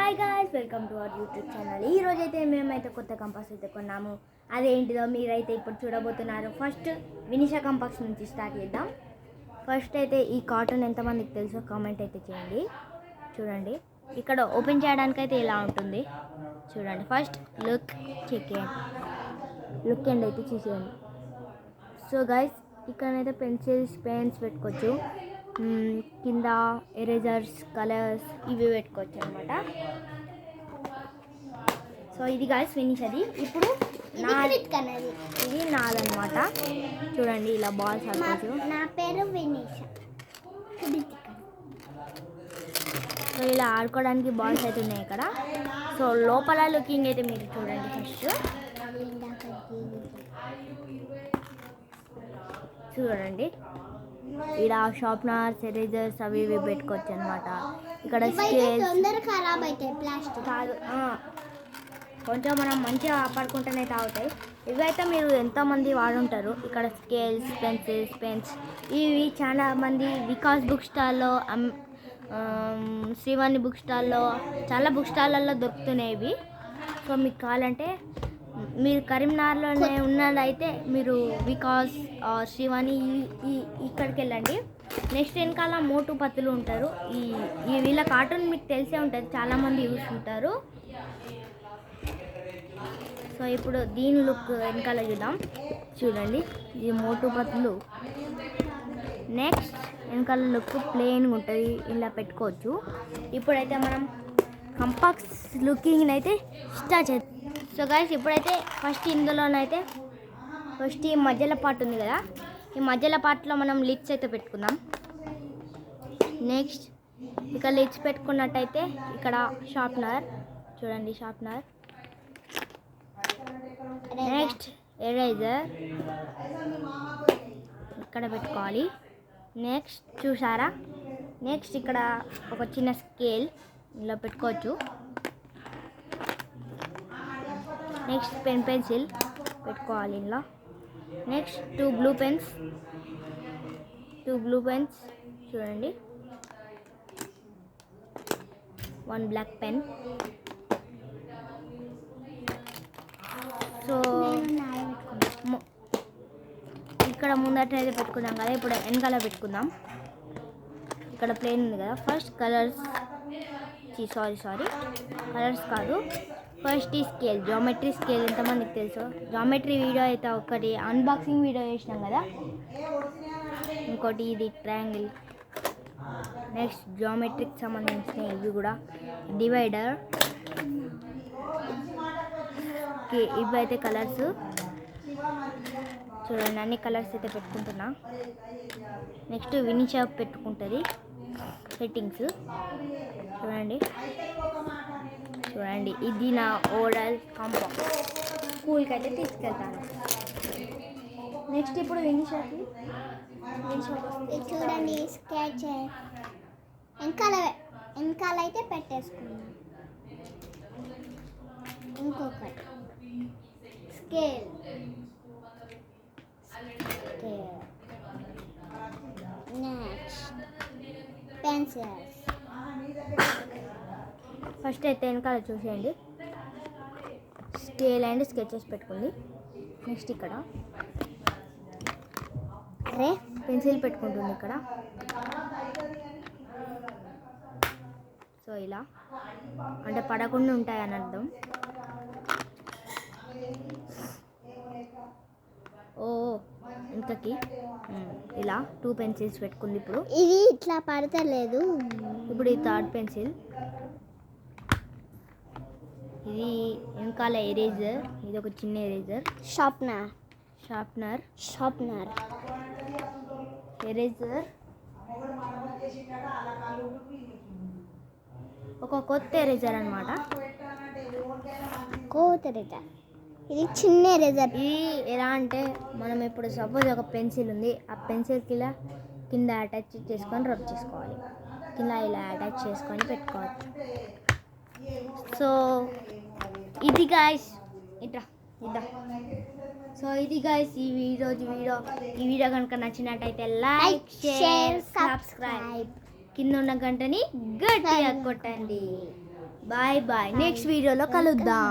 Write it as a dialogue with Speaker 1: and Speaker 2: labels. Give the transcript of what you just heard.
Speaker 1: Hi guys, welcome to our YouTube channel. ఈరోజైతే మేమైతే కొత్త కంపాస్ అయితే కొన్నాము. అదేంటిదో మీరైతే ఇప్పుడు చూడబోతున్నారు. ఫస్ట్ వినిషా కంపాస్ నుంచి స్టార్ట్ చేద్దాం. ఫస్ట్ అయితే ఈ కాటన్ ఎంతమందికి తెలుసో కామెంట్ అయితే చేయండి. చూడండి, ఇక్కడ ఓపెన్ చేయడానికి అయితే ఇలా ఉంటుంది. చూడండి, ఫస్ట్ లుక్ అండ్ అయితే చూసేయండి. సో గైస్, ఇక్కడైతే పెన్సిల్స్, పెన్స్ పెట్టుకోవచ్చు. కింద ఎరేజర్స్, కలర్స్ ఇవి పెట్టుకోవచ్చు అనమాట. సో ఇది గాయస్ ఫినిష్. అది ఇప్పుడు ఇది నాదనమాట. చూడండి, ఇలా బాల్స్ ఆడుకోవచ్చు.
Speaker 2: నా పేరు వినీష.
Speaker 1: సో ఇలా ఆడుకోవడానికి బాల్స్ అయితే ఉన్నాయి ఇక్కడ. సో లోపల లుకింగ్ అయితే మీరు చూడండి. ఫస్ట్ చూడండి, ఇక్కడ షార్ప్నర్స్, ఎరేజర్స్ అవి ఇవి పెట్టుకోవచ్చు అనమాట. ఇక్కడ స్కేల్స్
Speaker 2: ఖరాబ్ అవుతాయి, ప్లాస్టిక్
Speaker 1: కాదు, కొంచెం మనం మంచిగా పడుకుంటేనే తాగుతాయి. ఇవైతే మీరు ఎంతోమంది వాడుంటారు. ఇక్కడ స్కేల్స్, పెన్సిల్స్, పెన్స్ ఇవి చాలా మంది వికాస్ బుక్ స్టాల్లో, శ్రీవాణి బుక్ స్టాల్లో, చాలా బుక్ స్టాళ్ళల్లో దొరుకుతున్నాయి ఇవి. సో మీకు కావాలంటే మీరు కరీంనగర్లోనే ఉన్నదైతే మీరు వికాస్, శ్రీవాణి ఇక్కడికి వెళ్ళండి. నెక్స్ట్ వెనకాల మోటు పత్తులు ఉంటారు. ఈ వీళ్ళ కార్టూన్ మీకు తెలిసే ఉంటుంది, చాలామంది యూస్ ఉంటారు. సో ఇప్పుడు దీని లుక్ వెనకాల చూద్దాం. చూడండి, ఇది మోటు పత్తులు. నెక్స్ట్ వెనకాల లుక్ ప్లెయిన్గా ఉంటుంది, ఇలా పెట్టుకోవచ్చు. ఇప్పుడైతే మనం కంపాక్స్ లుకింగ్ అయితే స్టార్ట్ చేద్దాం. సో గైస్, ఇప్పుడైతే ఫస్ట్ ఇందులోనైతే ఫస్ట్ ఈ మధ్యలో పార్ట్ ఉంది కదా, ఈ మధ్యలో పార్ట్లో మనం లిడ్స్ అయితే పెట్టుకుందాం. నెక్స్ట్ ఇక్కడ లిడ్స్ పెట్టుకున్నట్టయితే ఇక్కడ షార్ప్నర్, చూడండి షార్ప్నర్. నెక్స్ట్ ఎరేజర్ ఇక్కడ పెట్టుకోవాలి. నెక్స్ట్ చూసారా, నెక్స్ట్ ఇక్కడ ఒక చిన్న స్కేల్ ఇలా పెట్టుకోవచ్చు. నెక్స్ట్ పెన్సిల్ పెట్టుకోవాలి ఇలా. నెక్స్ట్ టూ బ్లూ పెన్స్ చూడండి, వన్ బ్లాక్ పెన్. సో ఇక్కడ ముందటైతే పెట్టుకున్నాం కదా, ఇప్పుడు వెనకాల పెట్టుకుందాం. ఇక్కడ ప్లేన్ ఉంది కదా. ఫస్ట్ కలర్స్, సారీ కలర్స్ కాదు, ఫస్ట్ ఈ స్కేల్, జామెట్రీ స్కేల్ ఎంతమందికి తెలుసు. జామెట్రీ వీడియో అయితే ఒకటి అన్బాక్సింగ్ వీడియో చేసినాం కదా, ఇంకోటి ఇది ట్రయాంగిల్. నెక్స్ట్ జామెట్రీకి సంబంధించిన ఇవి కూడా డివైడర్. ఇవి అయితే కలర్స్. చూడండి, అన్ని కలర్స్ అయితే పెట్టుకుంటున్నా. నెక్స్ట్ వినిషా పెట్టుకుంటుంది సెట్టింగ్స్. చూడండి ఇది నా ఓవరాల్ కంపాస్. స్కూల్కి అయితే తీసుకెళ్తాను. నెక్స్ట్ ఇప్పుడు వినిషాకి
Speaker 2: చూడండి, స్కెచ్ వెనకాల అయితే పెట్టేసుకున్నాం. ఇంకొకటి స్కేల్, నెక్స్ట్ పెన్సిల్స్.
Speaker 1: ఫస్ట్ అయితే వెనకాల చూసేయండి, స్కేల్ అండ్ స్కెచెస్ పెట్టుకుంది. నెక్స్ట్ ఇక్కడ పెన్సిల్ పెట్టుకుంటుంది ఇక్కడ. సో ఇలా అంటే పడకుండా ఉంటాయని అర్థం. ఇంతకి ఇలా టూ పెన్సిల్స్ పెట్టుకుంది. ఇప్పుడు
Speaker 2: ఇది ఇట్లా పడతలేదు.
Speaker 1: ఇప్పుడు ఈ థర్డ్ పెన్సిల్, ఇది వెనకాల ఎరేజర్, ఇది ఒక చిన్న ఎరేజర్.
Speaker 2: షార్ప్నర్
Speaker 1: ఎరేజర్, ఒక కొత్త ఎరేజర్ అనమాట.
Speaker 2: ఇది చిన్న ఎరేజర్.
Speaker 1: ఇది ఎలా అంటే మనం ఇప్పుడు సపోజ్ ఒక పెన్సిల్ ఉంది, ఆ పెన్సిల్కి ఇలా కింద అటాచ్ చేసుకొని రబ్ చేసుకోవాలి. కింద ఇలా అటాచ్ చేసుకొని పెట్టుకోవచ్చు. సో ఇది గాయస్, ఇద్దాం. సో ఇది గాయస్ ఈ వీడియో కనుక నచ్చినట్టయితే లైక్, షేర్, సబ్స్క్రైబ్, కింద ఉన్న గంటని గట్టిగా కొట్టండి. బాయ్ బాయ్ నెక్స్ట్ వీడియోలో కలుద్దాం.